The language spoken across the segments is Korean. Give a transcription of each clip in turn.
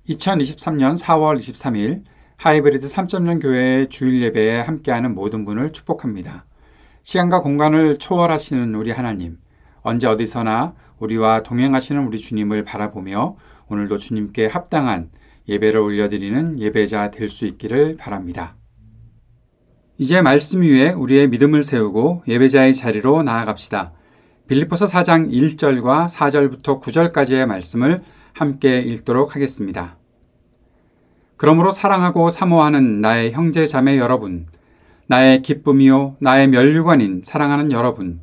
2023년 4월 23일 하이브리드 3.0 교회의 주일 예배에 함께하는 모든 분을 축복합니다. 시간과 공간을 초월하시는 우리 하나님, 언제 어디서나 우리와 동행하시는 우리 주님을 바라보며 오늘도 주님께 합당한 예배를 올려드리는 예배자 될 수 있기를 바랍니다. 이제 말씀 위에 우리의 믿음을 세우고 예배자의 자리로 나아갑시다. 빌립보서 4장 1절과 4절부터 9절까지의 말씀을 함께 읽도록 하겠습니다. 그러므로 사랑하고 사모하는 나의 형제 자매 여러분, 나의 기쁨이요 나의 면류관인 사랑하는 여러분,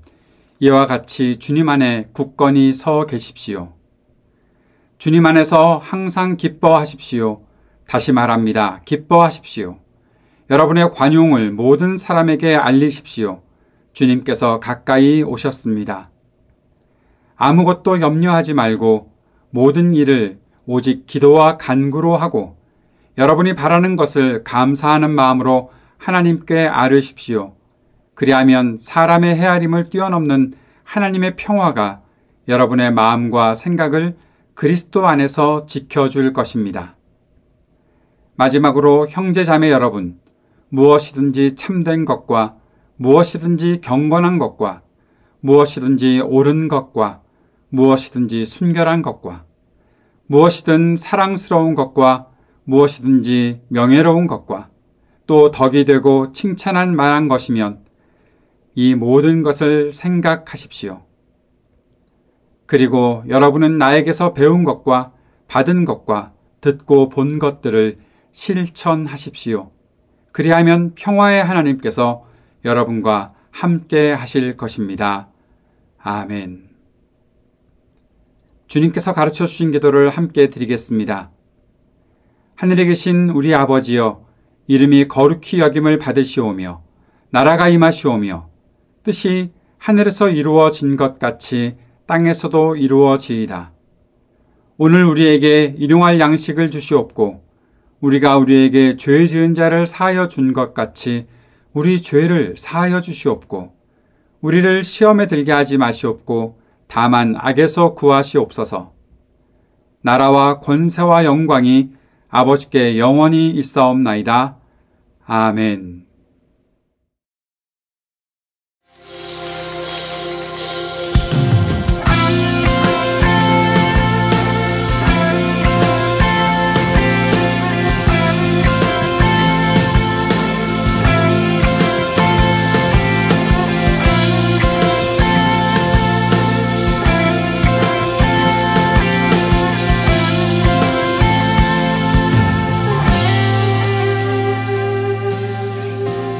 이와 같이 주님 안에 굳건히 서 계십시오. 주님 안에서 항상 기뻐하십시오. 다시 말합니다. 기뻐하십시오. 여러분의 관용을 모든 사람에게 알리십시오. 주님께서 가까이 오셨습니다. 아무것도 염려하지 말고 모든 일을 오직 기도와 간구로 하고 여러분이 바라는 것을 감사하는 마음으로 하나님께 아뢰십시오. 그리하면 사람의 헤아림을 뛰어넘는 하나님의 평화가 여러분의 마음과 생각을 그리스도 안에서 지켜줄 것입니다. 마지막으로 형제자매 여러분, 무엇이든지 참된 것과 무엇이든지 경건한 것과 무엇이든지 옳은 것과 무엇이든지 순결한 것과 무엇이든 사랑스러운 것과 무엇이든지 명예로운 것과 또 덕이 되고 칭찬할 만한 것이면 이 모든 것을 생각하십시오. 그리고 여러분은 나에게서 배운 것과 받은 것과 듣고 본 것들을 실천하십시오. 그리하면 평화의 하나님께서 여러분과 함께 하실 것입니다. 아멘. 주님께서 가르쳐 주신 기도를 함께 드리겠습니다. 하늘에 계신 우리 아버지여, 이름이 거룩히 여김을 받으시오며 나라가 임하시오며 뜻이 하늘에서 이루어진 것 같이 땅에서도 이루어지이다. 오늘 우리에게 일용할 양식을 주시옵고 우리가 우리에게 죄 지은 자를 사하여 준 것 같이 우리 죄를 사하여 주시옵고 우리를 시험에 들게 하지 마시옵고 다만 악에서 구하시옵소서. 나라와 권세와 영광이 아버지께 영원히 있사옵나이다. 아멘.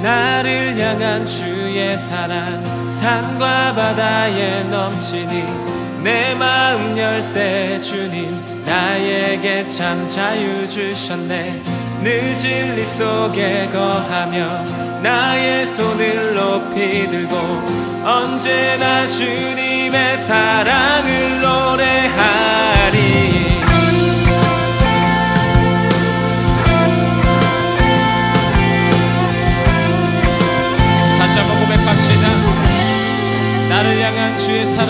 나를 향한 주의 사랑 산과 바다에 넘치니 내 마음 열 때 주님 나에게 참 자유 주셨네. 늘 진리 속에 거하며 나의 손을 높이 들고 언제나 주님의 사랑을 노래하리. 나를 향한 주의 사랑,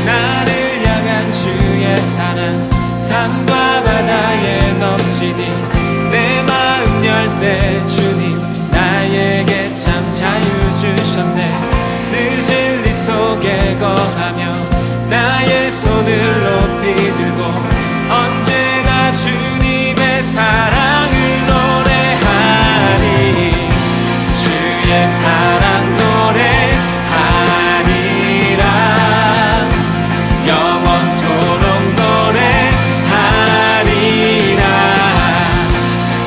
나를 향한 주의 사랑 산과 바다에 넘치니 내 마음 열 때 주님 나에게 참 자유 주셨네. 늘 진리 속에 거하며 나의 손을 높이 들고 언제나 주님의 사랑을 노래하리. 주의 사랑 노래하리라. 영원토록 노래하리라.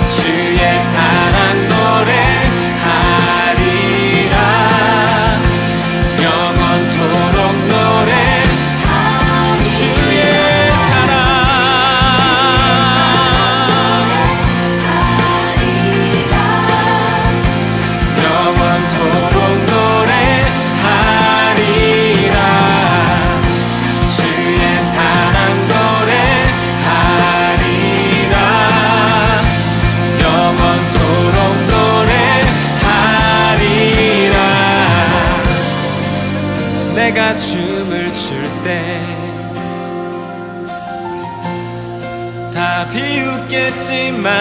주의 사랑 노래하리라. 영원토록 노래하리라. 비웃겠지만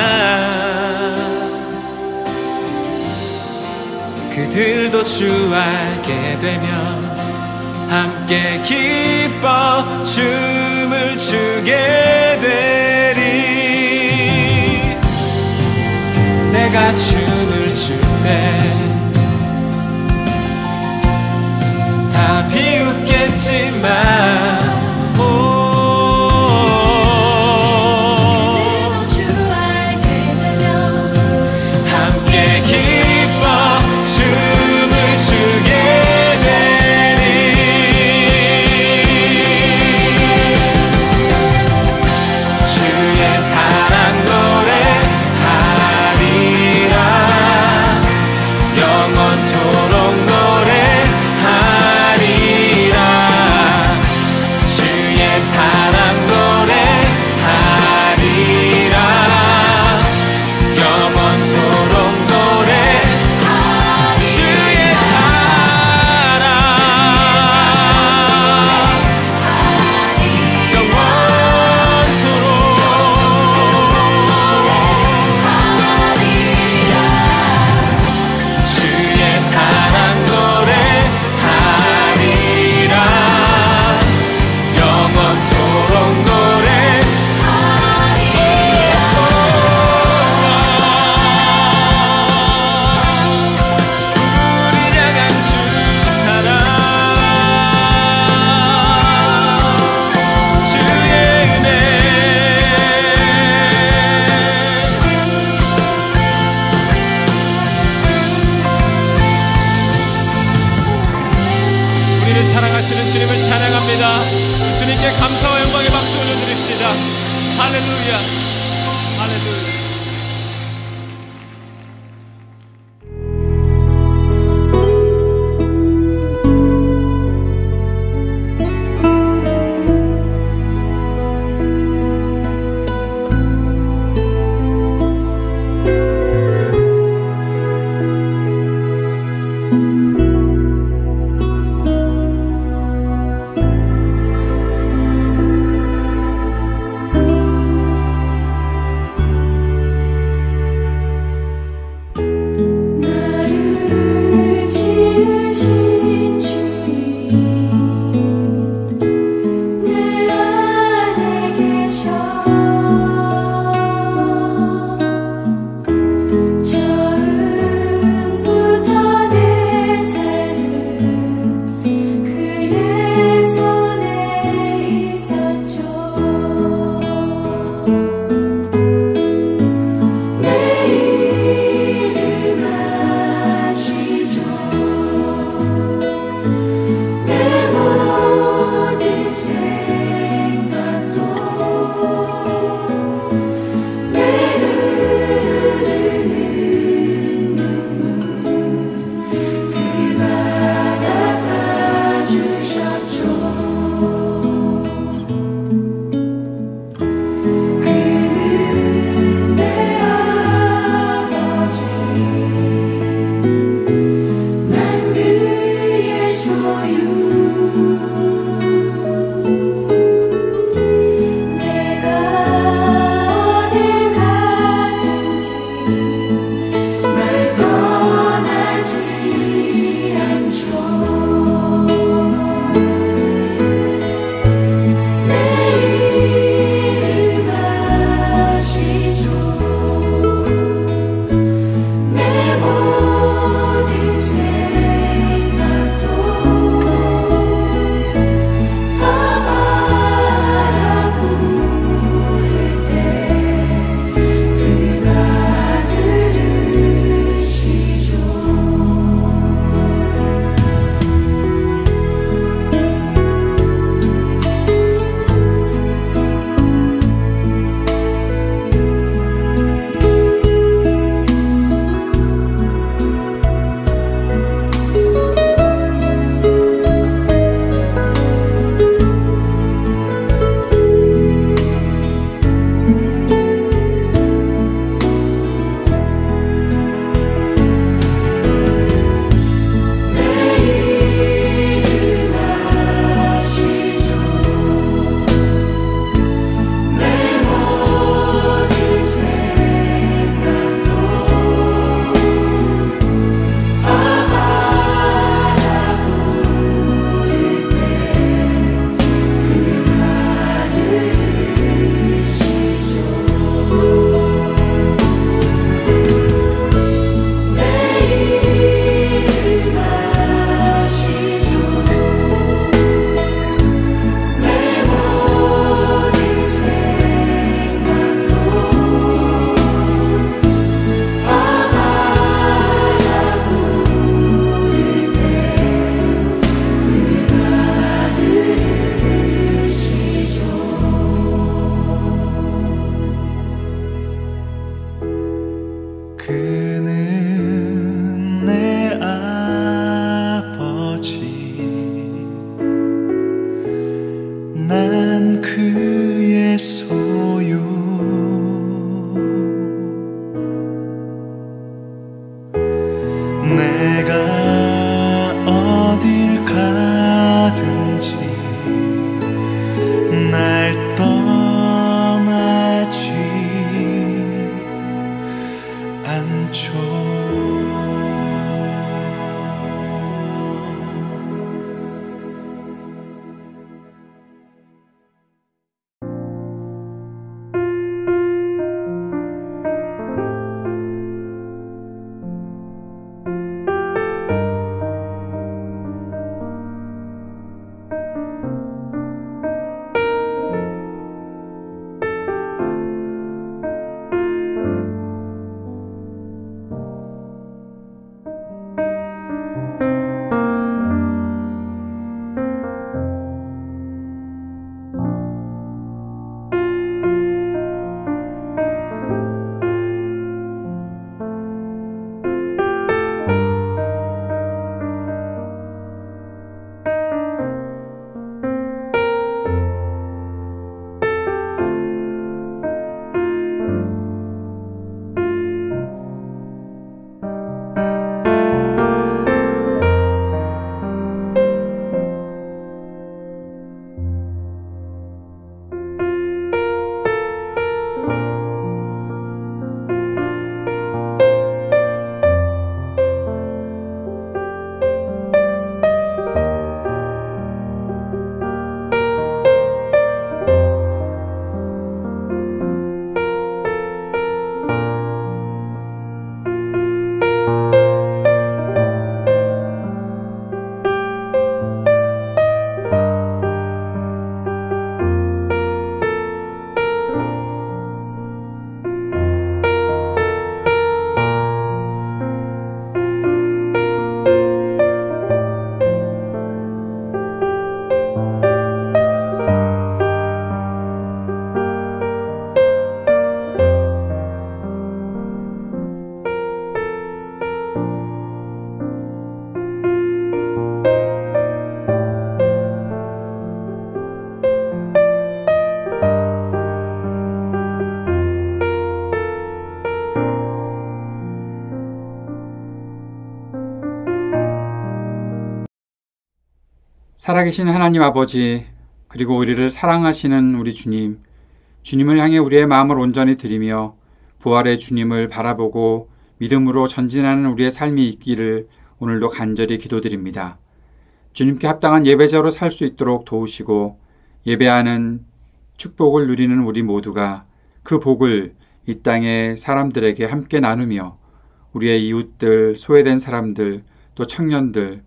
그들도 주 알게 되면 함께 기뻐 춤을 추게 되리. 내가 춤을 출 때 다 비웃겠지만 그들도 주 알게 되면 함께 기뻐 춤을 추게 되리. 주의 사랑 노래하리라. 영원토록 노래하리라. 주의 사랑 노래하리라. 영원토록 노래하리라. 주의 사랑 주의 사랑 노래하리라. 영원토록 우리 향한 주 사랑 주의 은혜 우리를 사랑하시는 주님을 찬양합니다. 주님께 감사와 영광의 박수 올려드립시다. 할렐루야, 할렐루야. 않죠. 살아계신 하나님 아버지, 그리고 우리를 사랑하시는 우리 주님, 주님을 향해 우리의 마음을 온전히 드리며 부활의 주님을 바라보고 믿음으로 전진하는 우리의 삶이 있기를 오늘도 간절히 기도드립니다. 주님께 합당한 예배자로 살 수 있도록 도우시고 예배하는 축복을 누리는 우리 모두가 그 복을 이 땅의 사람들에게 함께 나누며 우리의 이웃들, 소외된 사람들, 또 청년들,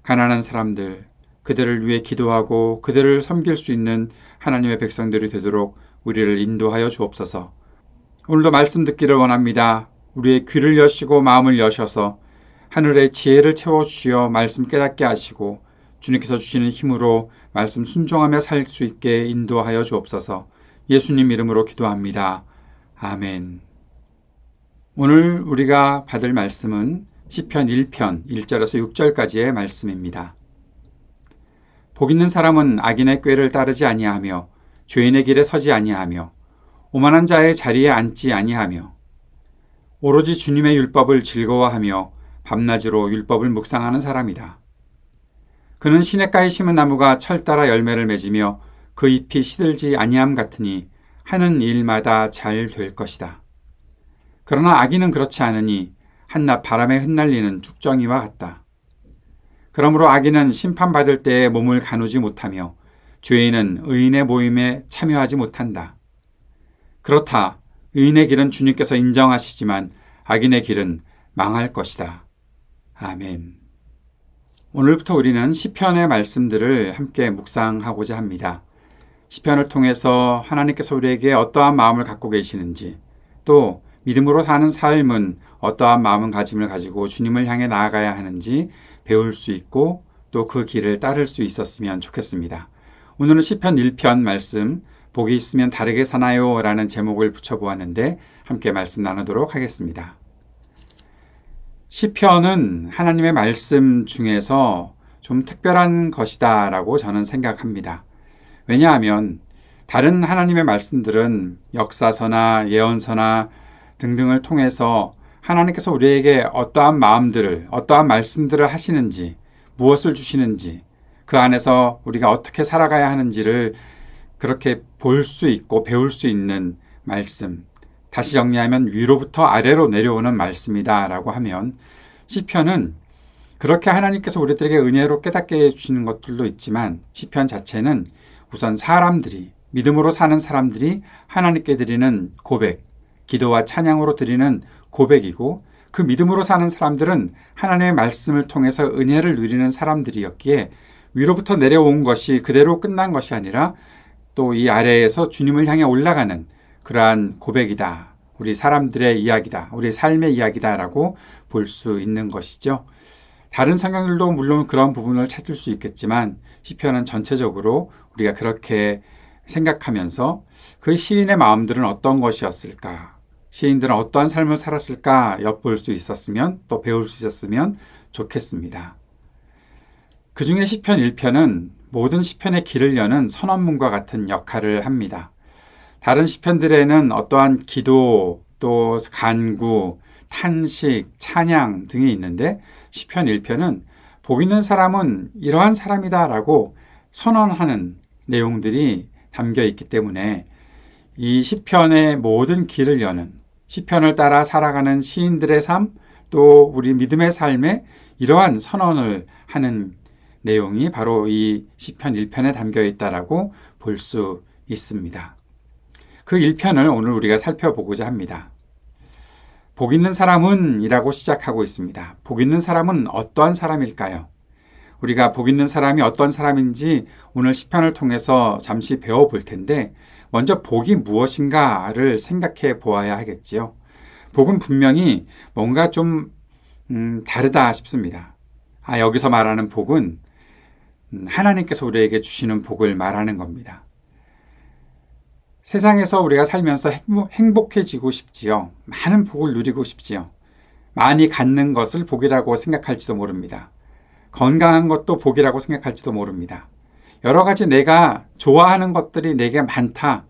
가난한 사람들, 그들을 위해 기도하고 그들을 섬길 수 있는 하나님의 백성들이 되도록 우리를 인도하여 주옵소서. 오늘도 말씀 듣기를 원합니다. 우리의 귀를 여시고 마음을 여셔서 하늘의 지혜를 채워주시어 말씀 깨닫게 하시고 주님께서 주시는 힘으로 말씀 순종하며 살 수 있게 인도하여 주옵소서. 예수님 이름으로 기도합니다. 아멘. 오늘 우리가 받을 말씀은 시편 1편 1절에서 6절까지의 말씀입니다. 복 있는 사람은 악인의 꾀를 따르지 아니하며 죄인의 길에 서지 아니하며 오만한 자의 자리에 앉지 아니하며 오로지 주님의 율법을 즐거워하며 밤낮으로 율법을 묵상하는 사람이다. 그는 시냇가에 심은 나무가 철 따라 열매를 맺으며 그 잎이 시들지 아니함 같으니 하는 일마다 잘 될 것이다. 그러나 악인은 그렇지 않으니 한낮 바람에 흩날리는 쭉정이와 같다. 그러므로 악인은 심판받을 때에 몸을 가누지 못하며 죄인은 의인의 모임에 참여하지 못한다. 그렇다. 의인의 길은 주님께서 인정하시지만 악인의 길은 망할 것이다. 아멘. 오늘부터 우리는 시편의 말씀들을 함께 묵상하고자 합니다. 시편을 통해서 하나님께서 우리에게 어떠한 마음을 갖고 계시는지, 또 믿음으로 사는 삶은 어떠한 마음가짐을 가지고 주님을 향해 나아가야 하는지 배울 수 있고 또 그 길을 따를 수 있었으면 좋겠습니다. 오늘은 시편 1편 말씀 복이 있으면 다르게 사나요? 라는 제목을 붙여보았는데 함께 말씀 나누도록 하겠습니다. 시편은 하나님의 말씀 중에서 좀 특별한 것이다 라고 저는 생각합니다. 왜냐하면 다른 하나님의 말씀들은 역사서나 예언서나 등등을 통해서 하나님께서 우리에게 어떠한 마음들을, 어떠한 말씀들을 하시는지, 무엇을 주시는지, 그 안에서 우리가 어떻게 살아가야 하는지를 그렇게 볼 수 있고 배울 수 있는 말씀, 다시 정리하면 위로부터 아래로 내려오는 말씀이다 라고 하면, 시편은 그렇게 하나님께서 우리들에게 은혜로 깨닫게 해주시는 것들도 있지만, 시편 자체는 우선 사람들이, 믿음으로 사는 사람들이 하나님께 드리는 고백, 기도와 찬양으로 드리는 고백이고, 그 믿음으로 사는 사람들은 하나님의 말씀을 통해서 은혜를 누리는 사람들이었기에 위로부터 내려온 것이 그대로 끝난 것이 아니라 또 이 아래에서 주님을 향해 올라가는 그러한 고백이다. 우리 사람들의 이야기다. 우리 삶의 이야기다라고 볼 수 있는 것이죠. 다른 성경들도 물론 그런 부분을 찾을 수 있겠지만 시편은 전체적으로 우리가 그렇게 생각하면서 그 시인의 마음들은 어떤 것이었을까? 시인들은 어떠한 삶을 살았을까 엿볼 수 있었으면 또 배울 수 있었으면 좋겠습니다. 그 중에 시편 1편은 모든 시편의 길을 여는 선언문과 같은 역할을 합니다. 다른 시편들에는 어떠한 기도, 또 간구, 탄식, 찬양 등이 있는데 시편 1편은 복 있는 사람은 이러한 사람이다라고 선언하는 내용들이 담겨 있기 때문에 이 시편의 모든 길을 여는, 시편을 따라 살아가는 시인들의 삶, 또 우리 믿음의 삶에 이러한 선언을 하는 내용이 바로 이 시편 1편에 담겨 있다라고 볼 수 있습니다. 그 1편을 오늘 우리가 살펴보고자 합니다. 복 있는 사람은 이라고 시작하고 있습니다. 복 있는 사람은 어떠한 사람일까요? 우리가 복 있는 사람이 어떤 사람인지 오늘 시편을 통해서 잠시 배워볼 텐데 먼저 복이 무엇인가를 생각해 보아야 하겠지요. 복은 분명히 뭔가 좀 다르다 싶습니다. 여기서 말하는 복은 하나님께서 우리에게 주시는 복을 말하는 겁니다. 세상에서 우리가 살면서 행복해지고 싶지요. 많은 복을 누리고 싶지요. 많이 갖는 것을 복이라고 생각할지도 모릅니다. 건강한 것도 복이라고 생각할지도 모릅니다. 여러 가지 내가 좋아하는 것들이 내게 많다.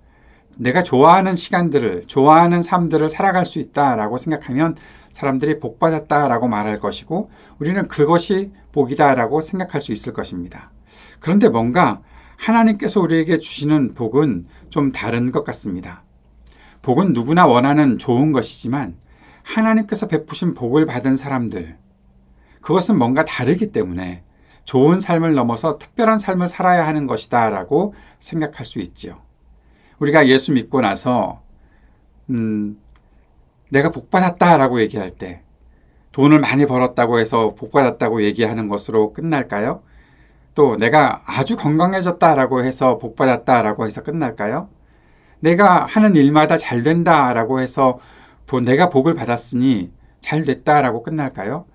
내가 좋아하는 시간들을, 좋아하는 삶들을 살아갈 수 있다라고 생각하면 사람들이 복받았다라고 말할 것이고 우리는 그것이 복이다라고 생각할 수 있을 것입니다. 그런데 뭔가 하나님께서 우리에게 주시는 복은 좀 다른 것 같습니다. 복은 누구나 원하는 좋은 것이지만 하나님께서 베푸신 복을 받은 사람들, 그것은 뭔가 다르기 때문에 좋은 삶을 넘어서 특별한 삶을 살아야 하는 것이다 라고 생각할 수 있지요. 우리가 예수 믿고 나서 내가 복받았다 라고 얘기할 때 돈을 많이 벌었다고 해서 복받았다고 얘기하는 것으로 끝날까요? 또 내가 아주 건강해졌다라고 해서 복받았다라고 해서 끝날까요? 내가 하는 일마다 잘 된다라고 해서 내가 복을 받았으니 잘 됐다라고 끝날까요?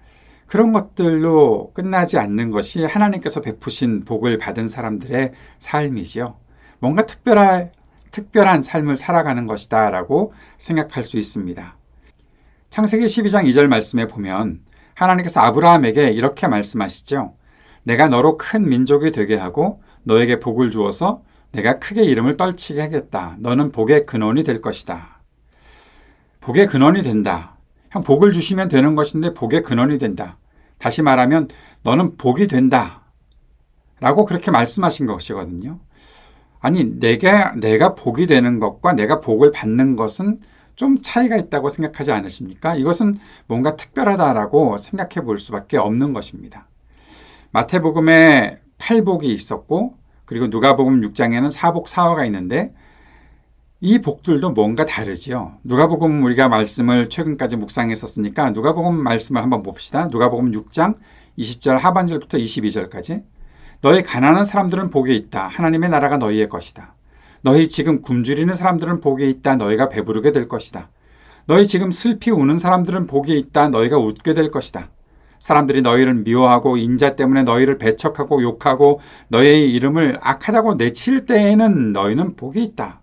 그런 것들로 끝나지 않는 것이 하나님께서 베푸신 복을 받은 사람들의 삶이지요. 뭔가 특별한 삶을 살아가는 것이다라고 생각할 수 있습니다. 창세기 12장 2절 말씀에 보면 하나님께서 아브라함에게 이렇게 말씀하시죠. 내가 너로 큰 민족이 되게 하고 너에게 복을 주어서 내가 크게 이름을 떨치게 하겠다. 너는 복의 근원이 될 것이다. 복의 근원이 된다. 복을 주시면 되는 것인데 복의 근원이 된다. 다시 말하면 너는 복이 된다. 라고 그렇게 말씀하신 것이거든요. 아니, 내가 복이 되는 것과 내가 복을 받는 것은 좀 차이가 있다고 생각하지 않으십니까? 이것은 뭔가 특별하다라고 생각해 볼 수밖에 없는 것입니다. 마태복음에 8복이 있었고 그리고 누가복음 6장에는 4복 4화가 있는데 이 복들도 뭔가 다르지요. 누가복음 우리가 말씀을 최근까지 묵상했었으니까 누가복음 말씀을 한번 봅시다. 누가복음 6장 20절 하반절부터 22절까지 너희 가난한 사람들은 복이 있다. 하나님의 나라가 너희의 것이다. 너희 지금 굶주리는 사람들은 복이 있다. 너희가 배부르게 될 것이다. 너희 지금 슬피 우는 사람들은 복이 있다. 너희가 웃게 될 것이다. 사람들이 너희를 미워하고 인자 때문에 너희를 배척하고 욕하고 너희의 이름을 악하다고 내칠 때에는 너희는 복이 있다.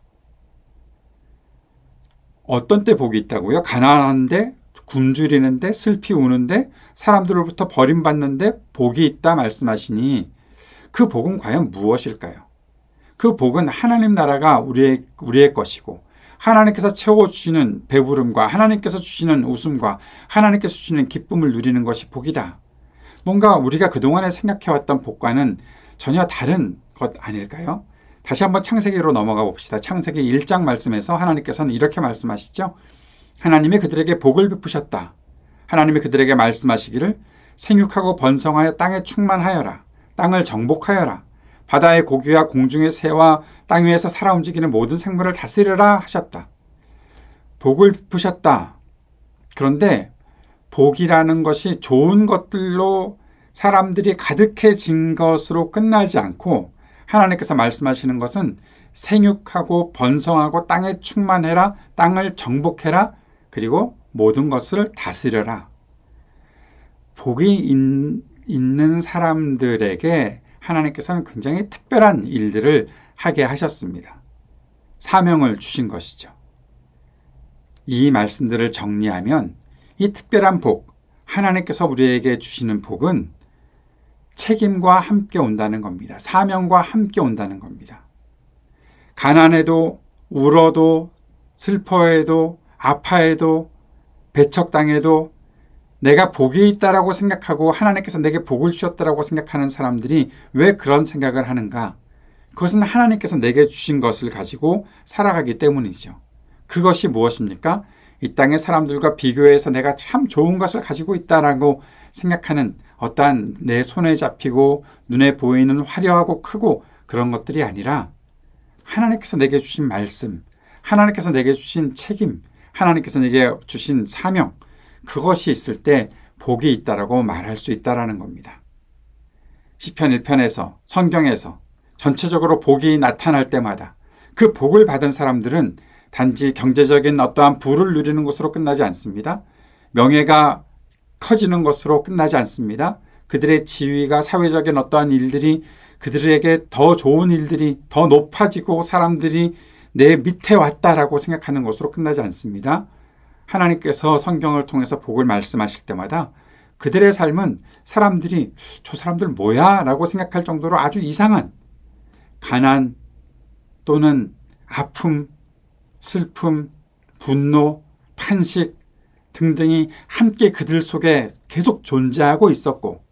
어떤 때 복이 있다고요? 가난한데, 굶주리는데, 슬피 우는데, 사람들로부터 버림받는데 복이 있다 말씀하시니 그 복은 과연 무엇일까요? 그 복은 하나님 나라가 우리의 것이고 하나님께서 채워주시는 배부름과 하나님께서 주시는 웃음과 하나님께서 주시는 기쁨을 누리는 것이 복이다. 뭔가 우리가 그동안에 생각해왔던 복과는 전혀 다른 것 아닐까요? 다시 한번 창세기로 넘어가 봅시다. 창세기 1장 말씀에서 하나님께서는 이렇게 말씀하시죠. 하나님이 그들에게 복을 베푸셨다. 하나님이 그들에게 말씀하시기를 생육하고 번성하여 땅에 충만하여라. 땅을 정복하여라. 바다의 고기와 공중의 새와 땅 위에서 살아 움직이는 모든 생물을 다스리라 하셨다. 복을 베푸셨다. 그런데 복이라는 것이 좋은 것들로 사람들이 가득해진 것으로 끝나지 않고 하나님께서 말씀하시는 것은 생육하고 번성하고 땅에 충만해라. 땅을 정복해라. 그리고 모든 것을 다스려라. 복이 있는 사람들에게 하나님께서는 굉장히 특별한 일들을 하게 하셨습니다. 사명을 주신 것이죠. 이 말씀들을 정리하면 이 특별한 복, 하나님께서 우리에게 주시는 복은 책임과 함께 온다는 겁니다. 사명과 함께 온다는 겁니다. 가난해도 울어도 슬퍼해도 아파해도 배척당해도 내가 복이 있다라고 생각하고 하나님께서 내게 복을 주셨다라고 생각하는 사람들이 왜 그런 생각을 하는가? 그것은 하나님께서 내게 주신 것을 가지고 살아가기 때문이죠. 그것이 무엇입니까? 이 땅의 사람들과 비교해서 내가 참 좋은 것을 가지고 있다라고 생각하는 어떠한 내 손에 잡히고 눈에 보이는 화려하고 크고 그런 것들이 아니라 하나님께서 내게 주신 말씀, 하나님께서 내게 주신 책임, 하나님께서 내게 주신 사명, 그것이 있을 때 복이 있다라고 말할 수 있다라는 겁니다. 시편 1편에서 성경에서 전체적으로 복이 나타날 때마다 그 복을 받은 사람들은 단지 경제적인 어떠한 부를 누리는 것으로 끝나지 않습니다. 명예가 커지는 것으로 끝나지 않습니다. 그들의 지위가 사회적인 어떠한 일들이 그들에게 더 좋은 일들이 더 높아지고 사람들이 내 밑에 왔다라고 생각하는 것으로 끝나지 않습니다. 하나님께서 성경을 통해서 복을 말씀하실 때마다 그들의 삶은 사람들이 저 사람들 뭐야? 라고 생각할 정도로 아주 이상한 가난 또는 아픔, 슬픔, 분노, 탄식 등등이 함께 그들 속에 계속 존재하고 있었고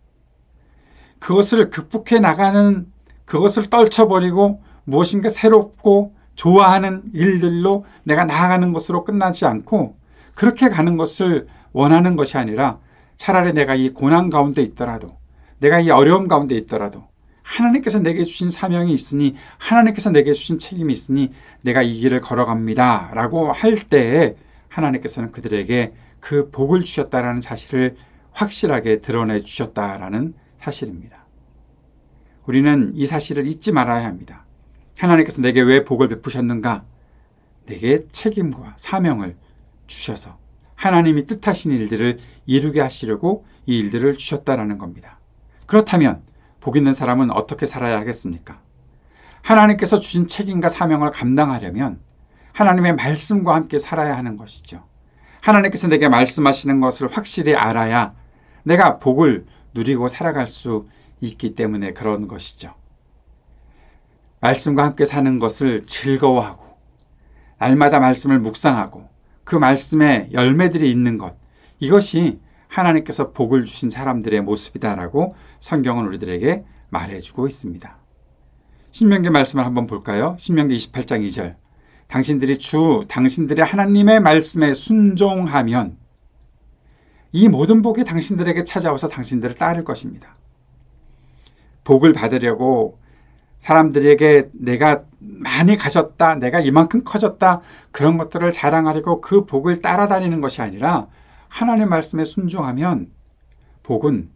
그것을 극복해 나가는 그것을 떨쳐버리고 무엇인가 새롭고 좋아하는 일들로 내가 나아가는 것으로 끝나지 않고 그렇게 가는 것을 원하는 것이 아니라 차라리 내가 이 고난 가운데 있더라도 내가 이 어려움 가운데 있더라도 하나님께서 내게 주신 사명이 있으니 하나님께서 내게 주신 책임이 있으니 내가 이 길을 걸어갑니다 라고 할 때에 하나님께서는 그들에게 그 복을 주셨다라는 사실을 확실하게 드러내 주셨다라는 사실입니다. 우리는 이 사실을 잊지 말아야 합니다. 하나님께서 내게 왜 복을 베푸셨는가? 내게 책임과 사명을 주셔서 하나님이 뜻하신 일들을 이루게 하시려고 이 일들을 주셨다라는 겁니다. 그렇다면 복 있는 사람은 어떻게 살아야 하겠습니까? 하나님께서 주신 책임과 사명을 감당하려면 하나님의 말씀과 함께 살아야 하는 것이죠. 하나님께서 내게 말씀하시는 것을 확실히 알아야 내가 복을 누리고 살아갈 수 있기 때문에 그런 것이죠. 말씀과 함께 사는 것을 즐거워하고 날마다 말씀을 묵상하고 그 말씀에 열매들이 있는 것, 이것이 하나님께서 복을 주신 사람들의 모습이다라고 성경은 우리들에게 말해주고 있습니다. 신명기 말씀을 한번 볼까요? 신명기 28장 2절. 당신들이 하나님의 말씀에 순종하면 이 모든 복이 당신들에게 찾아와서 당신들을 따를 것입니다. 복을 받으려고 사람들에게 내가 많이 가졌다, 내가 이만큼 커졌다, 그런 것들을 자랑하려고 그 복을 따라다니는 것이 아니라 하나님의 말씀에 순종하면 복은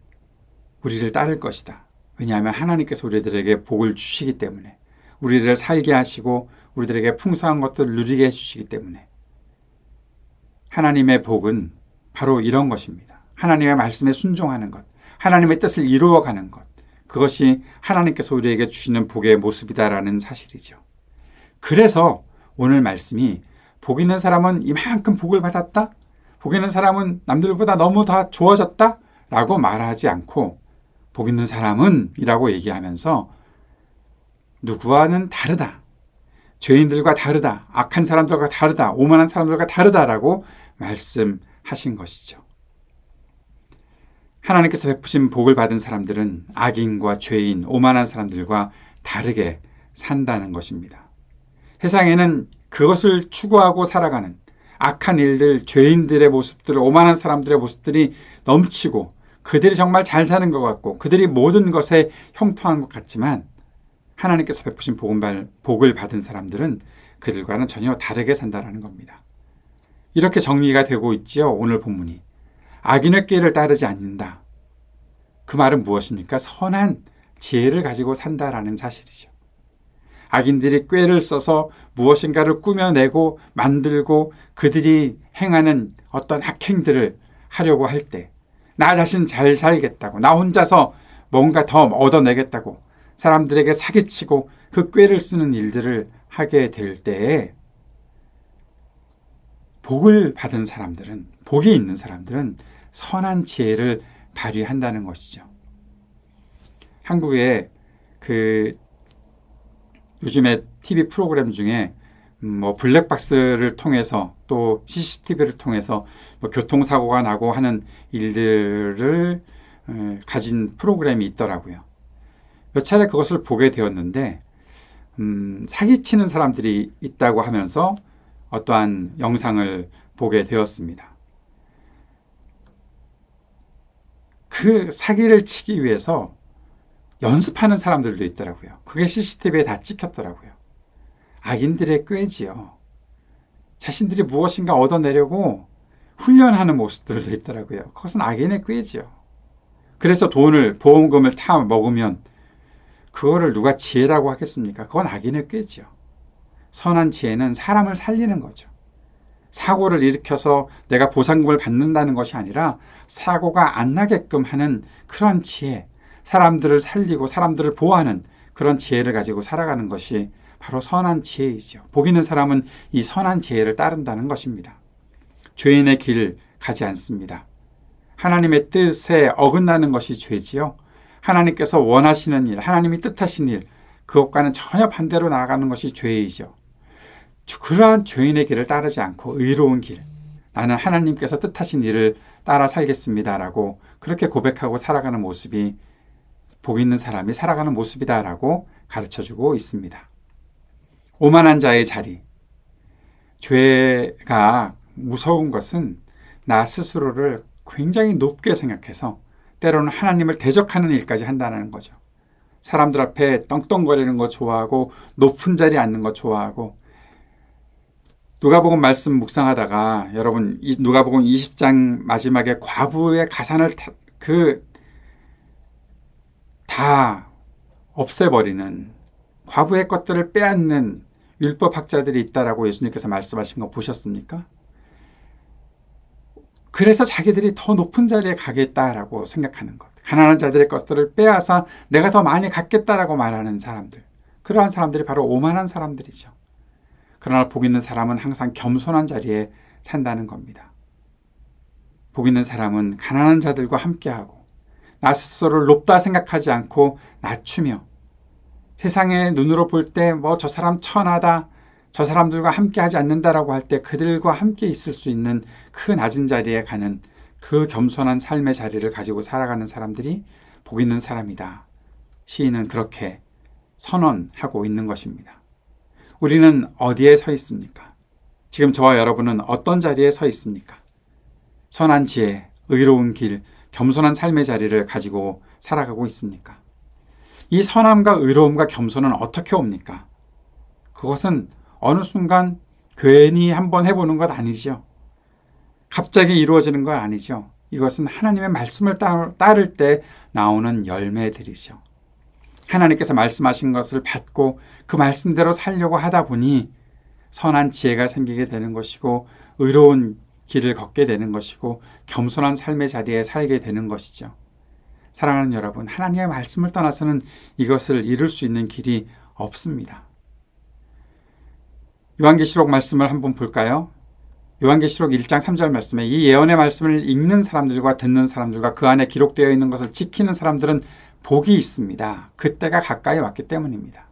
우리를 따를 것이다. 왜냐하면 하나님께서 우리들에게 복을 주시기 때문에, 우리를 살게 하시고 우리들에게 풍성한 것들을 누리게 해주시기 때문에 하나님의 복은 바로 이런 것입니다. 하나님의 말씀에 순종하는 것, 하나님의 뜻을 이루어가는 것, 그것이 하나님께서 우리에게 주시는 복의 모습이다라는 사실이죠. 그래서 오늘 말씀이 복 있는 사람은 이만큼 복을 받았다? 복 있는 사람은 남들보다 너무 더 좋아졌다? 라고 말하지 않고 복 있는 사람은 이라고 얘기하면서 누구와는 다르다. 죄인들과 다르다. 악한 사람들과 다르다. 오만한 사람들과 다르다라고 말씀하신 것이죠. 하나님께서 베푸신 복을 받은 사람들은 악인과 죄인, 오만한 사람들과 다르게 산다는 것입니다. 세상에는 그것을 추구하고 살아가는 악한 일들, 죄인들의 모습들, 오만한 사람들의 모습들이 넘치고 그들이 정말 잘 사는 것 같고 그들이 모든 것에 형통한 것 같지만 하나님께서 베푸신 복을 받은 사람들은 그들과는 전혀 다르게 산다는 겁니다. 이렇게 정리가 되고 있지요. 오늘 본문이. 악인의 꾀를 따르지 않는다. 그 말은 무엇입니까? 선한 지혜를 가지고 산다라는 사실이죠. 악인들이 꾀를 써서 무엇인가를 꾸며내고 만들고 그들이 행하는 어떤 악행들을 하려고 할 때 나 자신 잘 살겠다고 나 혼자서 뭔가 더 얻어내겠다고 사람들에게 사기치고 그 꾀를 쓰는 일들을 하게 될 때에 복을 받은 사람들은 복이 있는 사람들은 선한 지혜를 발휘한다는 것이죠. 한국에 요즘에 TV 프로그램 중에 블랙박스를 통해서 또 CCTV를 통해서 교통사고가 나고 하는 일들을 가진 프로그램이 있더라고요. 몇 차례 그것을 보게 되었는데 사기치는 사람들이 있다고 하면서 어떠한 영상을 보게 되었습니다. 그 사기를 치기 위해서 연습하는 사람들도 있더라고요. 그게 CCTV에 다 찍혔더라고요. 악인들의 꾀지요. 자신들이 무엇인가 얻어내려고 훈련하는 모습들도 있더라고요. 그것은 악인의 꾀지요. 그래서 보험금을 타 먹으면 그거를 누가 지혜라고 하겠습니까? 그건 악인의 꾀지요. 선한 지혜는 사람을 살리는 거죠. 사고를 일으켜서 내가 보상금을 받는다는 것이 아니라 사고가 안 나게끔 하는 그런 지혜, 사람들을 살리고 사람들을 보호하는 그런 지혜를 가지고 살아가는 것이 바로 선한 지혜이죠. 복 있는 사람은 이 선한 지혜를 따른다는 것입니다. 죄인의 길 가지 않습니다. 하나님의 뜻에 어긋나는 것이 죄지요. 하나님께서 원하시는 일, 하나님이 뜻하신 일, 그것과는 전혀 반대로 나아가는 것이 죄이죠. 그러한 죄인의 길을 따르지 않고 의로운 길, 나는 하나님께서 뜻하신 일을 따라 살겠습니다라고 그렇게 고백하고 살아가는 모습이 복 있는 사람이 살아가는 모습이다라고 가르쳐주고 있습니다. 오만한 자의 자리. 죄가 무서운 것은 나 스스로를 굉장히 높게 생각해서 때로는 하나님을 대적하는 일까지 한다는 거죠. 사람들 앞에 떵떵거리는 거 좋아하고 높은 자리에 앉는 거 좋아하고 누가복음 말씀 묵상하다가 여러분 누가복음 20장 마지막에 과부의 가산을 다 없애버리는 과부의 것들을 빼앗는 율법학자들이 있다라고 예수님께서 말씀하신 거 보셨습니까? 그래서 자기들이 더 높은 자리에 가겠다라고 생각하는 것. 가난한 자들의 것들을 빼앗아 내가 더 많이 갖겠다라고 말하는 사람들. 그러한 사람들이 바로 오만한 사람들이죠. 그러나 복 있는 사람은 항상 겸손한 자리에 산다는 겁니다. 복 있는 사람은 가난한 자들과 함께하고 나 스스로를 높다 생각하지 않고 낮추며 세상의 눈으로 볼 때 저 사람 천하다, 저 사람들과 함께하지 않는다라고 할 때 그들과 함께 있을 수 있는 그 낮은 자리에 가는 그 겸손한 삶의 자리를 가지고 살아가는 사람들이 복 있는 사람이다. 시인은 그렇게 선언하고 있는 것입니다. 우리는 어디에 서 있습니까? 지금 저와 여러분은 어떤 자리에 서 있습니까? 선한 지혜, 의로운 길, 겸손한 삶의 자리를 가지고 살아가고 있습니까? 이 선함과 의로움과 겸손은 어떻게 옵니까? 그것은 어느 순간 괜히 한번 해보는 것 아니죠. 갑자기 이루어지는 건 아니죠. 이것은 하나님의 말씀을 따를 때 나오는 열매들이죠. 하나님께서 말씀하신 것을 받고 그 말씀대로 살려고 하다 보니 선한 지혜가 생기게 되는 것이고 의로운 길을 걷게 되는 것이고 겸손한 삶의 자리에 살게 되는 것이죠. 사랑하는 여러분, 하나님의 말씀을 떠나서는 이것을 이룰 수 있는 길이 없습니다. 요한계시록 말씀을 한번 볼까요? 요한계시록 1장 3절 말씀에 이 예언의 말씀을 읽는 사람들과 듣는 사람들과 그 안에 기록되어 있는 것을 지키는 사람들은 복이 있습니다. 그때가 가까이 왔기 때문입니다.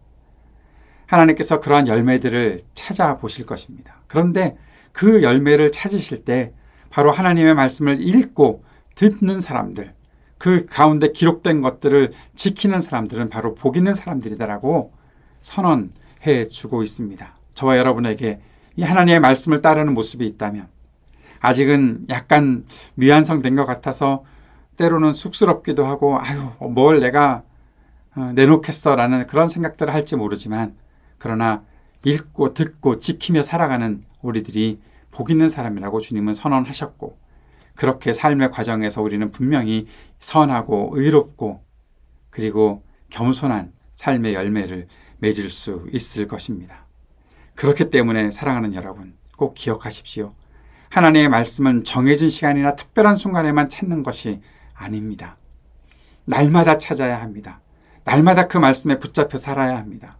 하나님께서 그러한 열매들을 찾아보실 것입니다. 그런데 그 열매를 찾으실 때 바로 하나님의 말씀을 읽고 듣는 사람들, 그 가운데 기록된 것들을 지키는 사람들은 바로 복 있는 사람들이다라고 선언해 주고 있습니다. 저와 여러분에게 이 하나님의 말씀을 따르는 모습이 있다면, 아직은 약간 미완성된 것 같아서 때로는 쑥스럽기도 하고 아유 뭘 내가 내놓겠어 라는 그런 생각들을 할지 모르지만, 그러나 읽고 듣고 지키며 살아가는 우리들이 복 있는 사람이라고 주님은 선언하셨고, 그렇게 삶의 과정에서 우리는 분명히 선하고 의롭고 그리고 겸손한 삶의 열매를 맺을 수 있을 것입니다. 그렇기 때문에 사랑하는 여러분, 꼭 기억하십시오. 하나님의 말씀은 정해진 시간이나 특별한 순간에만 찾는 것이 아닙니다. 날마다 찾아야 합니다. 날마다 그 말씀에 붙잡혀 살아야 합니다.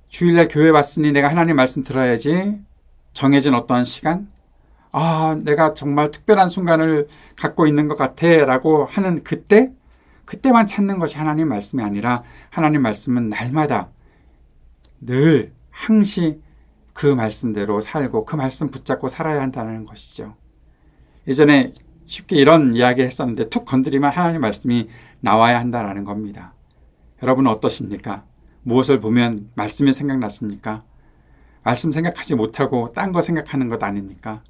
주일날 교회 왔으니 내가 하나님 말씀 들어야지, 정해진 어떠한 시간, 내가 정말 특별한 순간을 갖고 있는 것 같아 라고 하는 그때만 찾는 것이 하나님 말씀이 아니라, 하나님 말씀은 날마다 늘 항시 그 말씀대로 살고 그 말씀 붙잡고 살아야 한다는 것이죠. 예전에 쉽게 이런 이야기 했었는데, 툭 건드리면 하나님 말씀이 나와야 한다는 겁니다. 여러분은 어떠십니까? 무엇을 보면 말씀이 생각나십니까? 말씀 생각하지 못하고 딴 거 생각하는 것 아닙니까?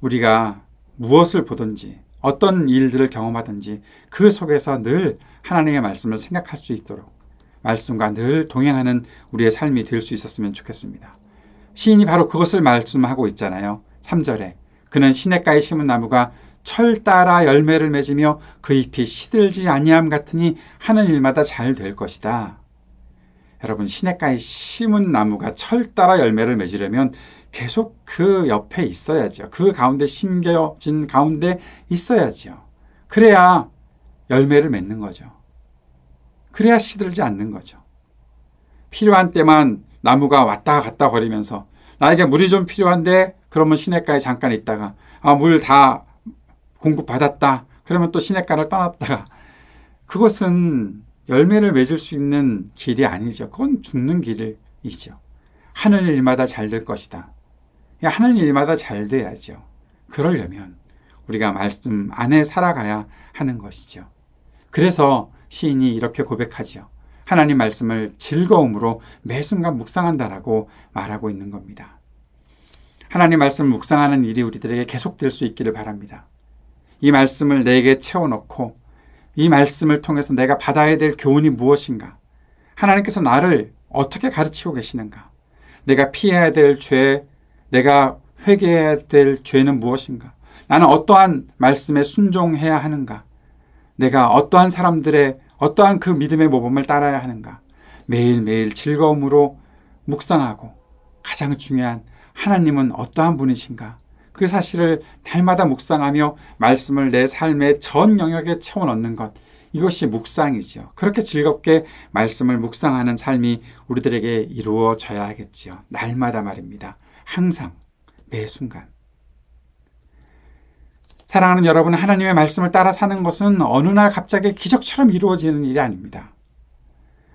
우리가 무엇을 보든지 어떤 일들을 경험하든지 그 속에서 늘 하나님의 말씀을 생각할 수 있도록 말씀과 늘 동행하는 우리의 삶이 될 수 있었으면 좋겠습니다. 시인이 바로 그것을 말씀하고 있잖아요. 3절에 그는 시냇가에 심은 나무가 철 따라 열매를 맺으며 그 잎이 시들지 아니함 같으니 하는 일마다 잘 될 것이다. 여러분, 시냇가에 심은 나무가 철 따라 열매를 맺으려면 계속 그 옆에 있어야죠. 그 가운데 심겨진 가운데 있어야죠. 그래야 열매를 맺는 거죠. 그래야 시들지 않는 거죠. 필요한 때만 나무가 왔다 갔다 거리면서 나에게 물이 좀 필요한데 그러면 시냇가에 잠깐 있다가 물 다 공급받았다. 그러면 또 시냇가를 떠났다가, 그것은 열매를 맺을 수 있는 길이 아니죠. 그건 죽는 길이죠. 하는 일마다 잘 될 것이다. 하는 일마다 잘 돼야죠. 그러려면 우리가 말씀 안에 살아가야 하는 것이죠. 그래서 시인이 이렇게 고백하죠. 하나님 말씀을 즐거움으로 매 순간 묵상한다라고 말하고 있는 겁니다. 하나님 말씀을 묵상하는 일이 우리들에게 계속될 수 있기를 바랍니다. 이 말씀을 내게 채워넣고 이 말씀을 통해서 내가 받아야 될 교훈이 무엇인가? 하나님께서 나를 어떻게 가르치고 계시는가? 내가 피해야 될 죄, 내가 회개해야 될 죄는 무엇인가? 나는 어떠한 말씀에 순종해야 하는가? 내가 어떠한 사람들의 어떠한 그 믿음의 모범을 따라야 하는가? 매일매일 즐거움으로 묵상하고, 가장 중요한 하나님은 어떠한 분이신가? 그 사실을 날마다 묵상하며 말씀을 내 삶의 전 영역에 채워넣는 것, 이것이 묵상이죠. 그렇게 즐겁게 말씀을 묵상하는 삶이 우리들에게 이루어져야 하겠지요. 날마다 말입니다. 항상, 매 순간. 사랑하는 여러분, 하나님의 말씀을 따라 사는 것은 어느 날 갑자기 기적처럼 이루어지는 일이 아닙니다.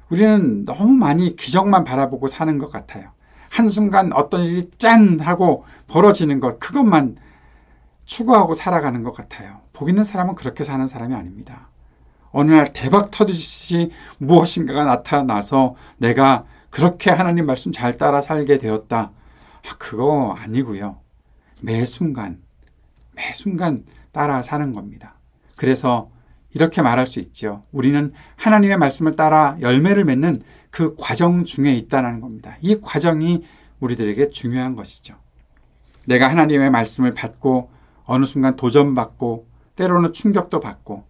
우리는 너무 많이 기적만 바라보고 사는 것 같아요. 한순간 어떤 일이 짠 하고 벌어지는 것, 그것만 추구하고 살아가는 것 같아요. 복 있는 사람은 그렇게 사는 사람이 아닙니다. 어느 날 대박 터지듯이 무엇인가가 나타나서 내가 그렇게 하나님 말씀 잘 따라 살게 되었다. 그거 아니고요. 매 순간 따라 사는 겁니다. 그래서 이렇게 말할 수 있죠. 우리는 하나님의 말씀을 따라 열매를 맺는 그 과정 중에 있다는 겁니다. 이 과정이 우리들에게 중요한 것이죠. 내가 하나님의 말씀을 받고 어느 순간 도전받고 때로는 충격도 받고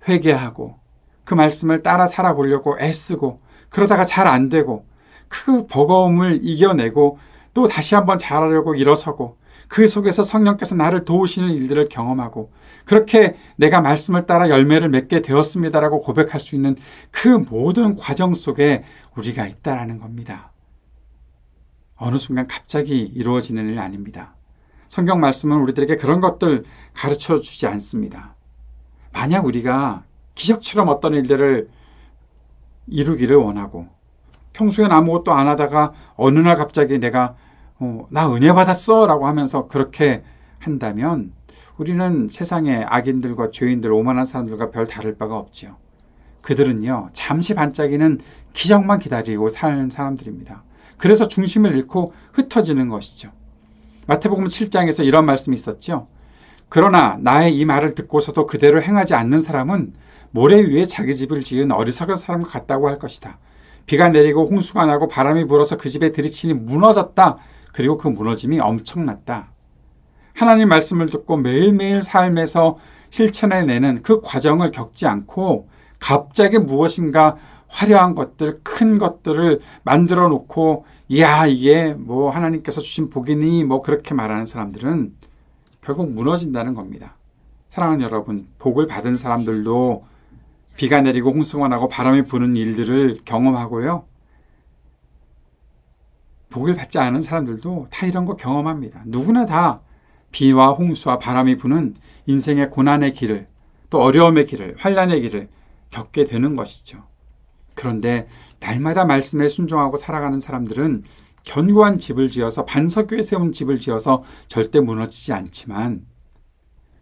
회개하고 그 말씀을 따라 살아보려고 애쓰고 그러다가 잘 안 되고 그 버거움을 이겨내고 또 다시 한번 잘하려고 일어서고 그 속에서 성령께서 나를 도우시는 일들을 경험하고 그렇게 내가 말씀을 따라 열매를 맺게 되었습니다라고 고백할 수 있는 그 모든 과정 속에 우리가 있다라는 겁니다. 어느 순간 갑자기 이루어지는 일 아닙니다. 성경 말씀은 우리들에게 그런 것들 가르쳐 주지 않습니다. 만약 우리가 기적처럼 어떤 일들을 이루기를 원하고 평소엔 아무것도 안 하다가 어느 날 갑자기 내가 나 은혜 받았어 라고 하면서 그렇게 한다면 우리는 세상의 악인들과 죄인들, 오만한 사람들과 별 다를 바가 없지요. 그들은요, 잠시 반짝이는 기적만 기다리고 사는 사람들입니다. 그래서 중심을 잃고 흩어지는 것이죠. 마태복음 7장에서 이런 말씀이 있었죠. 그러나 나의 이 말을 듣고서도 그대로 행하지 않는 사람은 모래 위에 자기 집을 지은 어리석은 사람과 같다고 할 것이다. 비가 내리고 홍수가 나고 바람이 불어서 그 집에 들이치니 무너졌다. 그리고 그 무너짐이 엄청났다. 하나님 말씀을 듣고 매일매일 삶에서 실천해내는 그 과정을 겪지 않고 갑자기 무엇인가 화려한 것들, 큰 것들을 만들어 놓고 이야 이게 뭐 하나님께서 주신 복이니 뭐 그렇게 말하는 사람들은 결국 무너진다는 겁니다. 사랑하는 여러분, 복을 받은 사람들도 비가 내리고 홍수가 나고 바람이 부는 일들을 경험하고요. 복을 받지 않은 사람들도 다 이런 거 경험합니다. 누구나 다 비와 홍수와 바람이 부는 인생의 고난의 길을, 또 어려움의 길을, 환난의 길을 겪게 되는 것이죠. 그런데 날마다 말씀에 순종하고 살아가는 사람들은 견고한 집을 지어서 반석교에 세운 집을 지어서 절대 무너지지 않지만,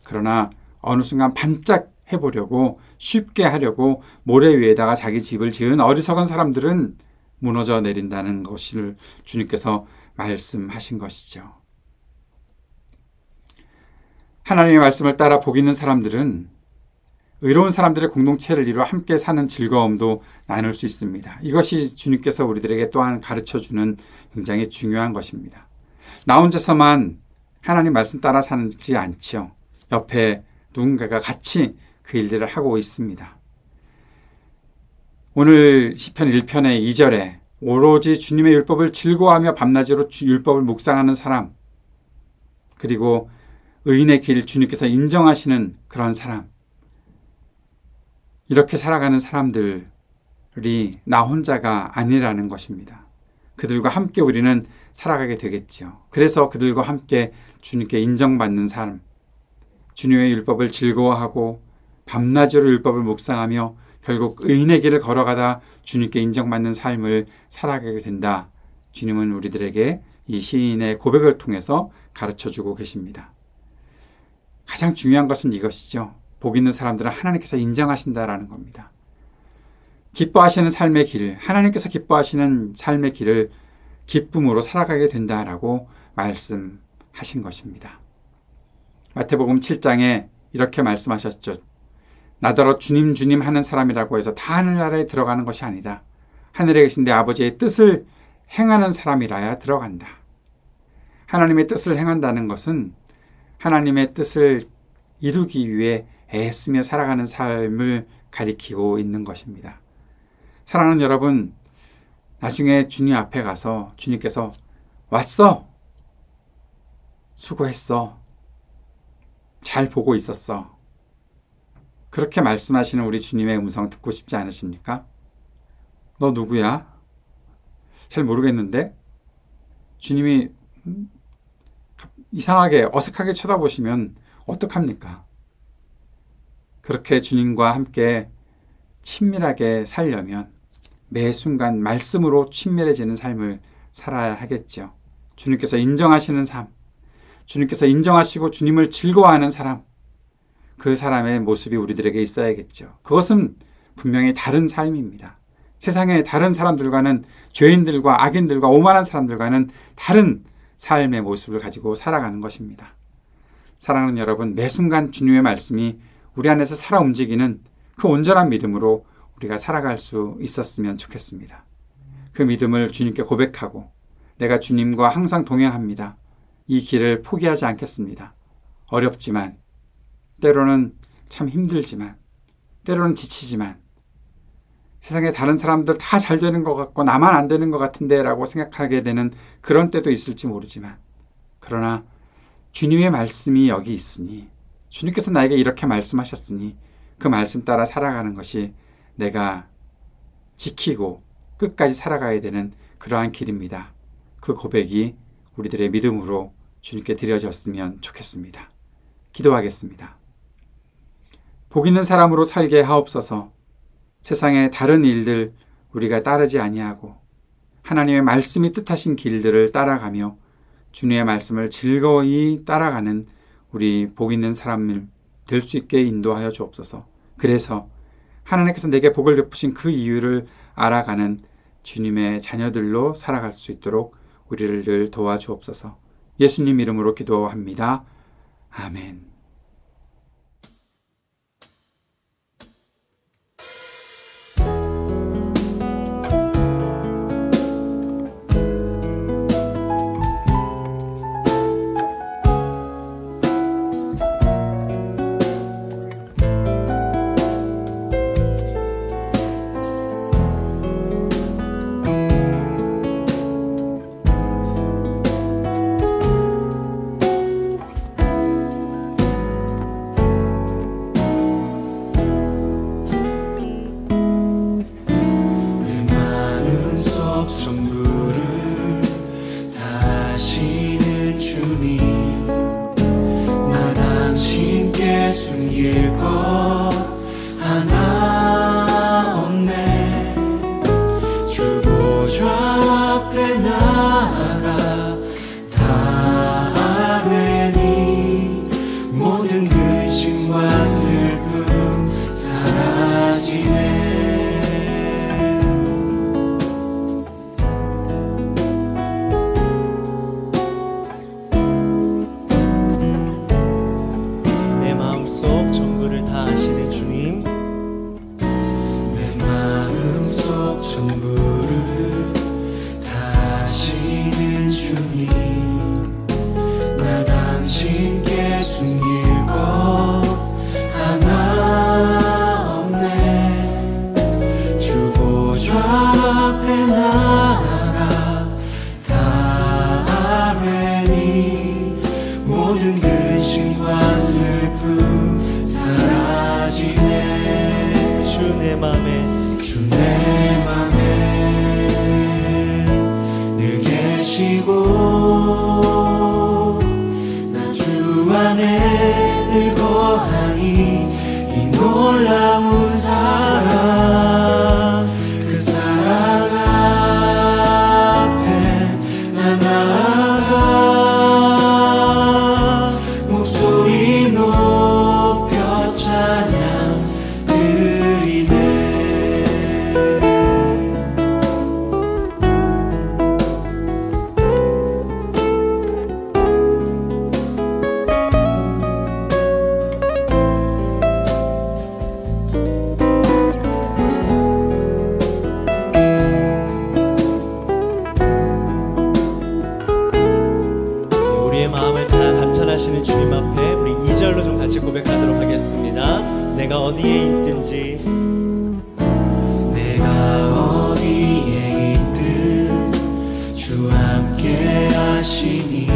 그러나 어느 순간 반짝 해보려고 쉽게 하려고 모래 위에다가 자기 집을 지은 어리석은 사람들은 무너져 내린다는 것을 주님께서 말씀하신 것이죠. 하나님의 말씀을 따라 복 있는 사람들은 의로운 사람들의 공동체를 이루어 함께 사는 즐거움도 나눌 수 있습니다. 이것이 주님께서 우리들에게 또한 가르쳐주는 굉장히 중요한 것입니다. 나 혼자서만 하나님 말씀 따라 사지 않지요. 옆에 누군가가 같이 그 일들을 하고 있습니다. 오늘 시편 1편의 2절에 오로지 주님의 율법을 즐거워하며 밤낮으로 율법을 묵상하는 사람, 그리고 의인의 길 주님께서 인정하시는 그런 사람, 이렇게 살아가는 사람들이 나 혼자가 아니라는 것입니다. 그들과 함께 우리는 살아가게 되겠죠. 그래서 그들과 함께 주님께 인정받는 삶, 주님의 율법을 즐거워하고 밤낮으로 율법을 묵상하며 결국 의인의 길을 걸어가다 주님께 인정받는 삶을 살아가게 된다. 주님은 우리들에게 이 시인의 고백을 통해서 가르쳐주고 계십니다. 가장 중요한 것은 이것이죠. 복 있는 사람들은 하나님께서 인정하신다라는 겁니다. 기뻐하시는 삶의 길, 하나님께서 기뻐하시는 삶의 길을 기쁨으로 살아가게 된다라고 말씀하신 것입니다. 마태복음 7장에 이렇게 말씀하셨죠. 나더러 주님 주님 하는 사람이라고 해서 다 하늘나라에 들어가는 것이 아니다. 하늘에 계신 내 아버지의 뜻을 행하는 사람이라야 들어간다. 하나님의 뜻을 행한다는 것은 하나님의 뜻을 이루기 위해 애쓰며 살아가는 삶을 가리키고 있는 것입니다. 사랑하는 여러분, 나중에 주님 앞에 가서 주님께서 왔어. 수고했어. 잘 보고 있었어. 그렇게 말씀하시는 우리 주님의 음성 듣고 싶지 않으십니까? 너 누구야? 잘 모르겠는데? 주님이 이상하게 어색하게 쳐다보시면 어떡합니까? 그렇게 주님과 함께 친밀하게 살려면 매 순간 말씀으로 친밀해지는 삶을 살아야 하겠죠. 주님께서 인정하시는 삶, 주님께서 인정하시고 주님을 즐거워하는 사람, 그 사람의 모습이 우리들에게 있어야겠죠. 그것은 분명히 다른 삶입니다. 세상의 다른 사람들과는, 죄인들과 악인들과 오만한 사람들과는 다른 삶의 모습을 가지고 살아가는 것입니다. 사랑하는 여러분, 매 순간 주님의 말씀이 우리 안에서 살아 움직이는 그 온전한 믿음으로 우리가 살아갈 수 있었으면 좋겠습니다. 그 믿음을 주님께 고백하고 내가 주님과 항상 동행합니다. 이 길을 포기하지 않겠습니다. 어렵지만, 때로는 참 힘들지만, 때로는 지치지만, 세상에 다른 사람들 다 잘 되는 것 같고 나만 안 되는 것 같은데 라고 생각하게 되는 그런 때도 있을지 모르지만, 그러나 주님의 말씀이 여기 있으니, 주님께서 나에게 이렇게 말씀하셨으니 그 말씀 따라 살아가는 것이 내가 지키고 끝까지 살아가야 되는 그러한 길입니다. 그 고백이 우리들의 믿음으로 주님께 드려졌으면 좋겠습니다. 기도하겠습니다. 복 있는 사람으로 살게 하옵소서. 세상의 다른 일들 우리가 따르지 아니하고 하나님의 말씀이 뜻하신 길들을 따라가며 주님의 말씀을 즐거이 따라가는 우리 복 있는 사람을 될 수 있게 인도하여 주옵소서. 그래서 하나님께서 내게 복을 베푸신 그 이유를 알아가는 주님의 자녀들로 살아갈 수 있도록 우리를 늘 도와주옵소서. 예수님 이름으로 기도합니다. 아멘. 하시는 주님 앞에 우리 2절로 좀 같이 고백하도록 하겠습니다. 내가 어디에 있든지 내가 어디에 있든 주 함께 하시니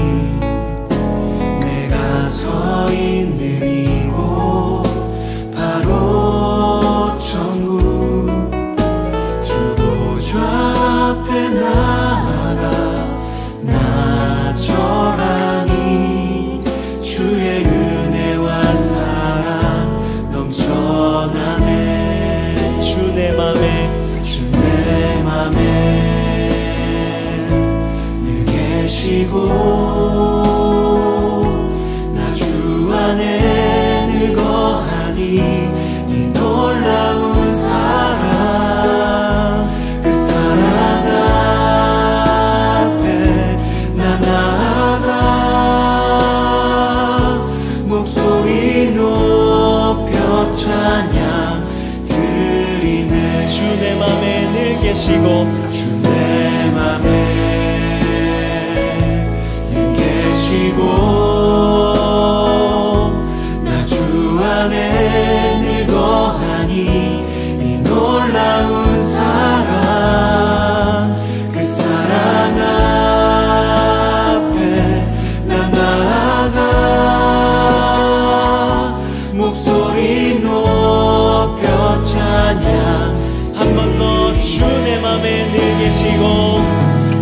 내가 서 있는 이곳 바로 천국 주 보좌 앞에 나아가 나절하니 주의 은혜와 사랑 넘쳐나네 주 내 맘에 늘 계시고 나 주 안에 늘 거하니 이 놀라운 사랑 그 사랑 앞에 나 나아가 목소리 높여 찬양 드리네 주 내 맘에 늘 계시고 주 내 맘에 늘 계시고 나 주 안에 늘 거하니 이 놀라운 사랑 그 사랑 앞에 나 나아가 목소리 높여 찬양 한 번 더 주 내 맘에 늘 계시고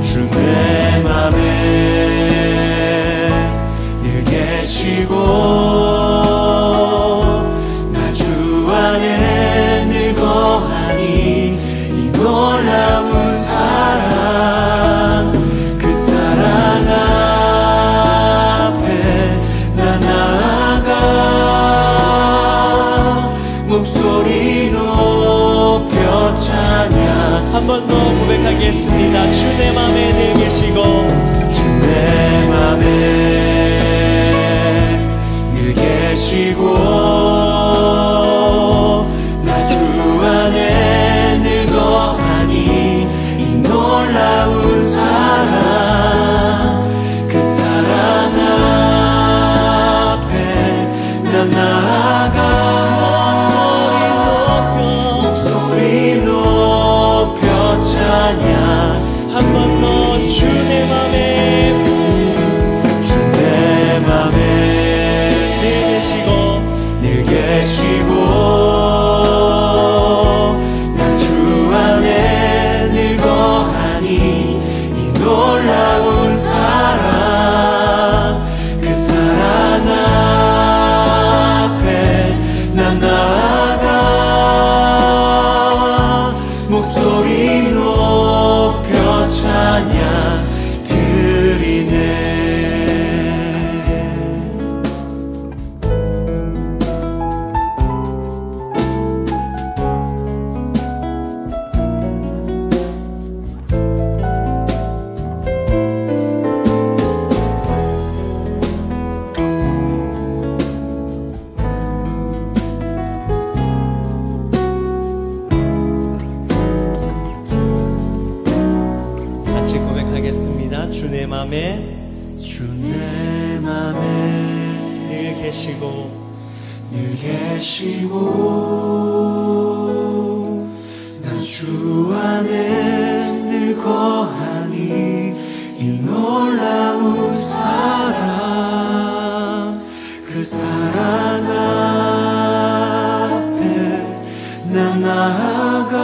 주 내 맘에 늘 계시고 나 주 안에 늘 거하니 이 놀라운 사랑 그 사랑 앞에 나 나아가 목소리 높여 계시고 나 주 안에 늘 거하니 이 놀라운 사랑 그 사랑 앞에 난 나아가 목소리 높여 찬양 한 번 더 주 내 맘에 늘 계시고 나 주 안에 늘 거하니 이 놀라운 사랑 그 사랑 앞에 난 나아가 목소리 높여 찬양 드리네. 같이 고백하겠습니다. 주 내 맘에 주 내 맘에 늘 계시고 늘 계시고 나 주 안에 늘 거하니 이 놀라운 사랑 그 사랑 앞에 난 나아가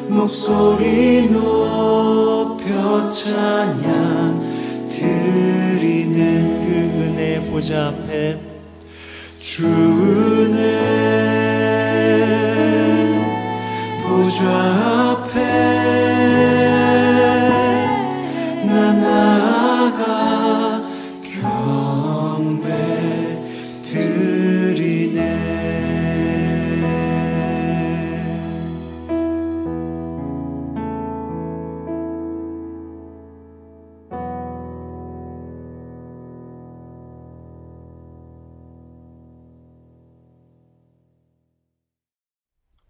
목소리 높여 찬양 드리네. 그 은혜 보좌 앞에 주 은혜 보좌 앞에 난 나아가 경배 드리네.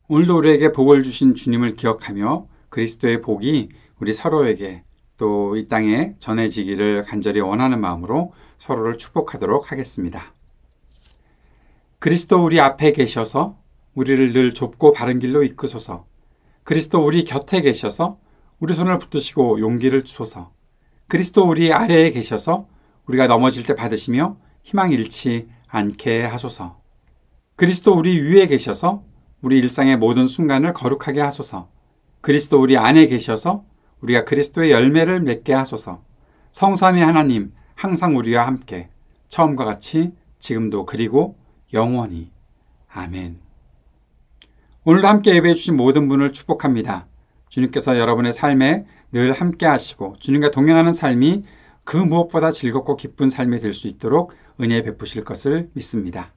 오늘도 우리에게 복을 주신 주님을 기억하며 그리스도의 복이 우리 서로에게 또 이 땅에 전해지기를 간절히 원하는 마음으로 서로를 축복하도록 하겠습니다. 그리스도 우리 앞에 계셔서 우리를 늘 좁고 바른 길로 이끄소서. 그리스도 우리 곁에 계셔서 우리 손을 붙드시고 용기를 주소서. 그리스도 우리 아래에 계셔서 우리가 넘어질 때 받으시며 희망 잃지 않게 하소서. 그리스도 우리 위에 계셔서 우리 일상의 모든 순간을 거룩하게 하소서. 그리스도 우리 안에 계셔서 우리가 그리스도의 열매를 맺게 하소서. 성삼위 하나님 항상 우리와 함께 처음과 같이 지금도 그리고 영원히. 아멘. 오늘도 함께 예배해 주신 모든 분을 축복합니다. 주님께서 여러분의 삶에 늘 함께 하시고 주님과 동행하는 삶이 그 무엇보다 즐겁고 기쁜 삶이 될 수 있도록 은혜 베푸실 것을 믿습니다.